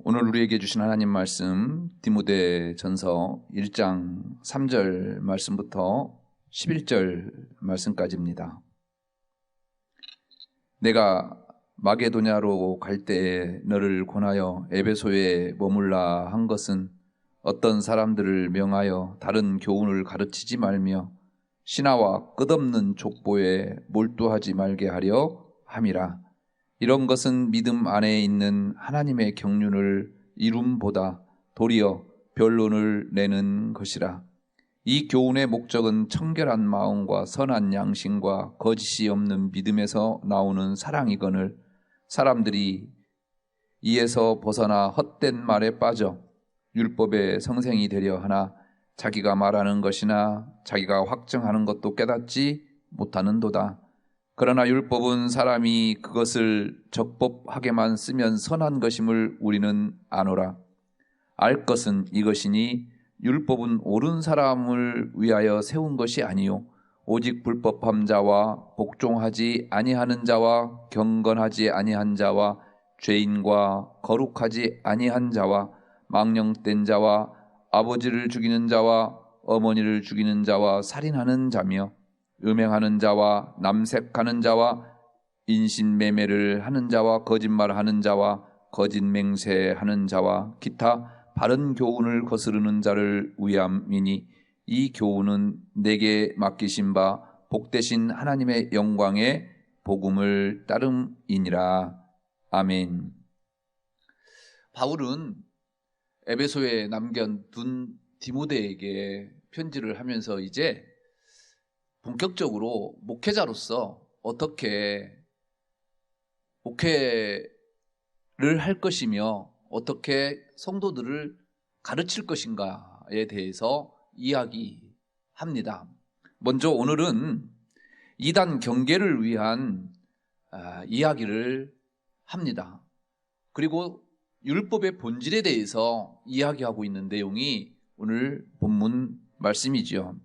오늘 우리에게 주신 하나님 말씀 디모데전서 1장 3절 말씀부터 11절 말씀까지입니다. 내가 마게도냐로 갈 때에 너를 권하여 에베소에 머물라 한 것은 어떤 사람들을 명하여 다른 교훈을 가르치지 말며 신하와 끝없는 족보에 몰두하지 말게 하려 함이라. 이런 것은 믿음 안에 있는 하나님의 경륜을 이룸보다 도리어 변론을 내는 것이라. 이 교훈의 목적은 청결한 마음과 선한 양심과 거짓이 없는 믿음에서 나오는 사랑이거늘 사람들이 이에서 벗어나 헛된 말에 빠져 율법의 성생이 되려 하나 자기가 말하는 것이나 자기가 확증하는 것도 깨닫지 못하는도다. 그러나 율법은 사람이 그것을 적법하게만 쓰면 선한 것임을 우리는 아노라. 알 것은 이것이니 율법은 옳은 사람을 위하여 세운 것이 아니요 오직 불법함 자와 복종하지 아니하는 자와 경건하지 아니한 자와 죄인과 거룩하지 아니한 자와 망령된 자와 아버지를 죽이는 자와 어머니를 죽이는 자와 살인하는 자며 음행하는 자와 남색하는 자와 인신매매를 하는 자와 거짓말하는 자와 거짓 맹세하는 자와 기타 바른 교훈을 거스르는 자를 위함이니 이 교훈은 내게 맡기신 바 복되신 하나님의 영광의 복음을 따름이니라. 아멘. 바울은 에베소에 남겨둔 디모데에게 편지를 하면서 이제 본격적으로 목회자로서 어떻게 목회를 할 것이며 어떻게 성도들을 가르칠 것인가에 대해서 이야기합니다. 먼저 오늘은 이단 경계를 위한 이야기를 합니다. 그리고 율법의 본질에 대해서 이야기하고 있는 내용이 오늘 본문 말씀이지요.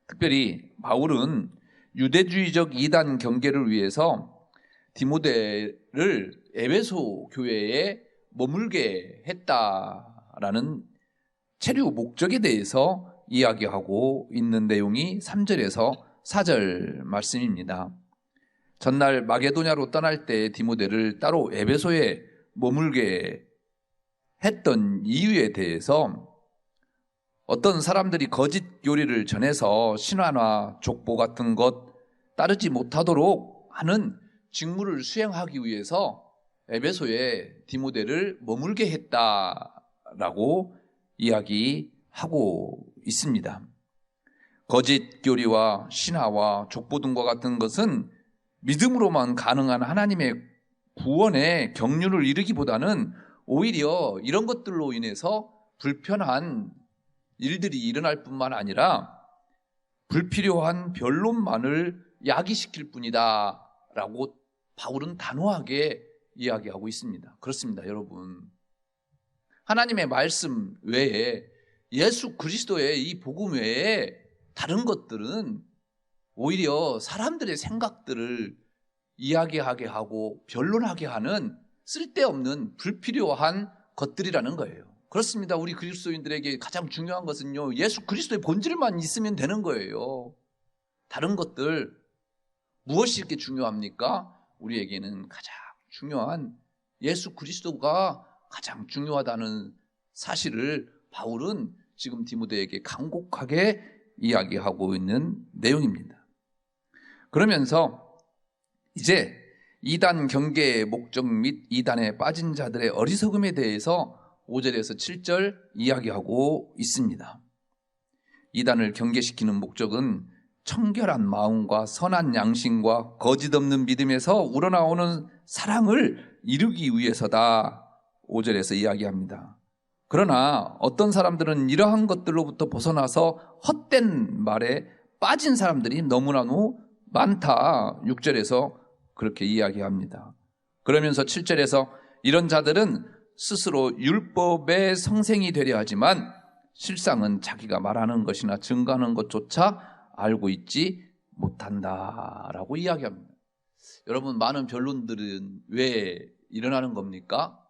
특별히 바울은 유대주의적 이단 경계를 위해서 디모데를 에베소 교회에 머물게 했다라는 체류 목적에 대해서 이야기하고 있는 내용이 3절에서 4절 말씀입니다. 전날 마게도냐로 떠날 때 디모데를 따로 에베소에 머물게 했던 이유에 대해서 어떤 사람들이 거짓 교리를 전해서 신화나 족보 같은 것 따르지 못하도록 하는 직무를 수행하기 위해서 에베소에 디모데를 머물게 했다라고 이야기하고 있습니다. 거짓 교리와 신화와 족보 등과 같은 것은 믿음으로만 가능한 하나님의 구원의 경륜을 이루기보다는 오히려 이런 것들로 인해서 불편한 일들이 일어날 뿐만 아니라 불필요한 변론만을 야기시킬 뿐이다 라고 바울은 단호하게 이야기하고 있습니다. 그렇습니다, 여러분. 하나님의 말씀 외에 예수 그리스도의 이 복음 외에 다른 것들은 오히려 사람들의 생각들을 이야기하게 하고 변론하게 하는 쓸데없는 불필요한 것들이라는 거예요. 그렇습니다. 우리 그리스도인들에게 가장 중요한 것은요, 예수 그리스도의 본질만 있으면 되는 거예요. 다른 것들 무엇이 이렇게 중요합니까? 우리에게는 가장 중요한 예수 그리스도가 가장 중요하다는 사실을 바울은 지금 디모데에게 간곡하게 이야기하고 있는 내용입니다. 그러면서 이제 이단 경계의 목적 및 이단에 빠진 자들의 어리석음에 대해서 5절에서 7절 이야기하고 있습니다. 이단을 경계시키는 목적은 청결한 마음과 선한 양심과 거짓 없는 믿음에서 우러나오는 사랑을 이루기 위해서다. 5절에서 이야기합니다. 그러나 어떤 사람들은 이러한 것들로부터 벗어나서 헛된 말에 빠진 사람들이 너무나도 많다. 6절에서 그렇게 이야기합니다. 그러면서 7절에서 이런 자들은 스스로 율법의 성생이 되려 하지만 실상은 자기가 말하는 것이나 증거하는 것조차 알고 있지 못한다라고 이야기합니다. 여러분, 많은 변론들은 왜 일어나는 겁니까?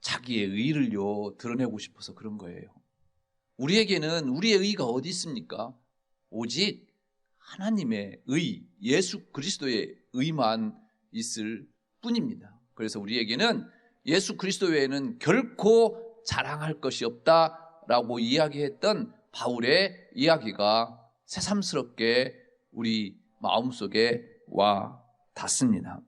자기의 의를요 드러내고 싶어서 그런 거예요. 우리에게는 우리의 의가 어디 있습니까? 오직 하나님의 의, 예수 그리스도의 의만 있을 뿐입니다. 그래서 우리에게는 예수 그리스도 외에는 결코 자랑할 것이 없다라고 이야기했던 바울의 이야기가 새삼스럽게 우리 마음속에 와 닿습니다.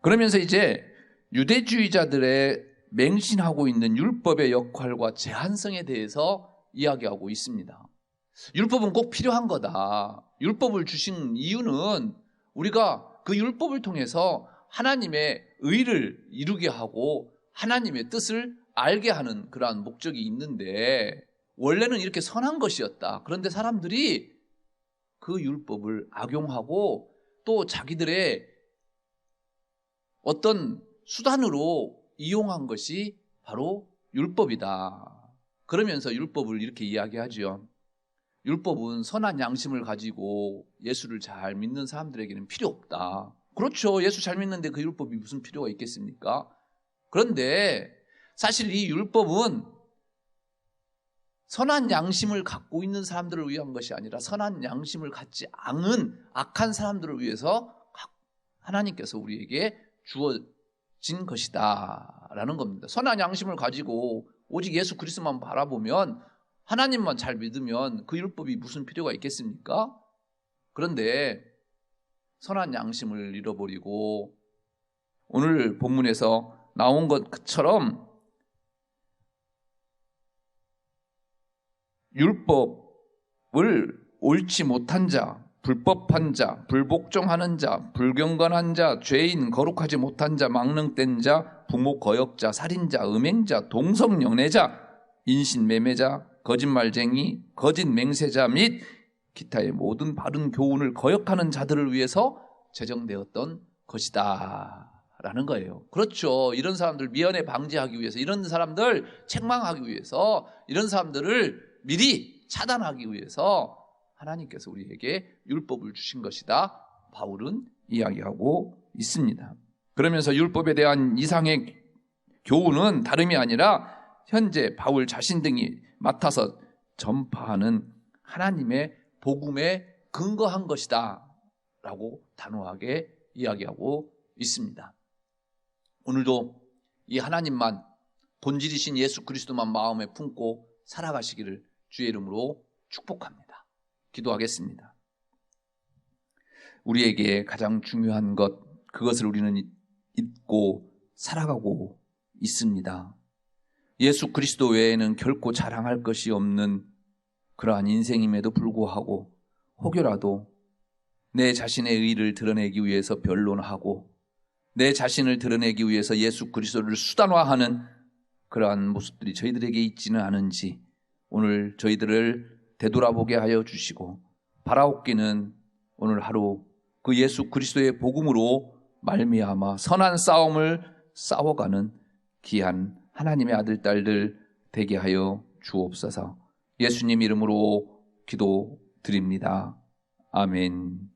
그러면서 이제 유대주의자들의 맹신하고 있는 율법의 역할과 제한성에 대해서 이야기하고 있습니다. 율법은 꼭 필요한 거다. 율법을 주신 이유는 우리가 그 율법을 통해서 하나님의 의를 이루게 하고 하나님의 뜻을 알게 하는 그러한 목적이 있는데 원래는 이렇게 선한 것이었다. 그런데 사람들이 그 율법을 악용하고 또 자기들의 어떤 수단으로 이용한 것이 바로 율법이다. 그러면서 율법을 이렇게 이야기하죠. 율법은 선한 양심을 가지고 예수를 잘 믿는 사람들에게는 필요 없다. 그렇죠. 예수 잘 믿는데 그 율법이 무슨 필요가 있겠습니까? 그런데 사실 이 율법은 선한 양심을 갖고 있는 사람들을 위한 것이 아니라 선한 양심을 갖지 않은 악한 사람들을 위해서 하나님께서 우리에게 주어진 것이다 라는 겁니다. 선한 양심을 가지고 오직 예수 그리스도만 바라보면 하나님만 잘 믿으면 그 율법이 무슨 필요가 있겠습니까? 그런데 선한 양심을 잃어버리고 오늘 본문에서 나온 것처럼 율법을 옳지 못한 자, 불법한 자, 불복종하는 자, 불경건한 자, 죄인, 거룩하지 못한 자, 망령된 자, 부모 거역자, 살인자, 음행자, 동성연애자, 인신매매자, 거짓말쟁이, 거짓 맹세자 및 기타의 모든 바른 교훈을 거역하는 자들을 위해서 제정되었던 것이다 라는 거예요. 그렇죠. 이런 사람들 미연에 방지하기 위해서, 이런 사람들 책망하기 위해서, 이런 사람들을 미리 차단하기 위해서 하나님께서 우리에게 율법을 주신 것이다 바울은 이야기하고 있습니다. 그러면서 율법에 대한 이상의 교훈은 다름이 아니라 현재 바울 자신 등이 맡아서 전파하는 하나님의 복음에 근거한 것이다 라고 단호하게 이야기하고 있습니다. 오늘도 이 하나님만, 본질이신 예수 그리스도만 마음에 품고 살아가시기를 주의 이름으로 축복합니다. 기도하겠습니다. 우리에게 가장 중요한 것, 그것을 우리는 잊고 살아가고 있습니다. 예수 그리스도 외에는 결코 자랑할 것이 없는 그러한 인생임에도 불구하고 혹여라도 내 자신의 의를 드러내기 위해서 변론하고 내 자신을 드러내기 위해서 예수 그리스도를 수단화하는 그러한 모습들이 저희들에게 있지는 않은지 오늘 저희들을 되돌아보게 하여 주시고 바라옵기는 오늘 하루 그 예수 그리스도의 복음으로 말미암아 선한 싸움을 싸워가는 귀한 하나님의 아들 딸들 되게 하여 주옵소서. 예수님 이름으로 기도드립니다. 아멘.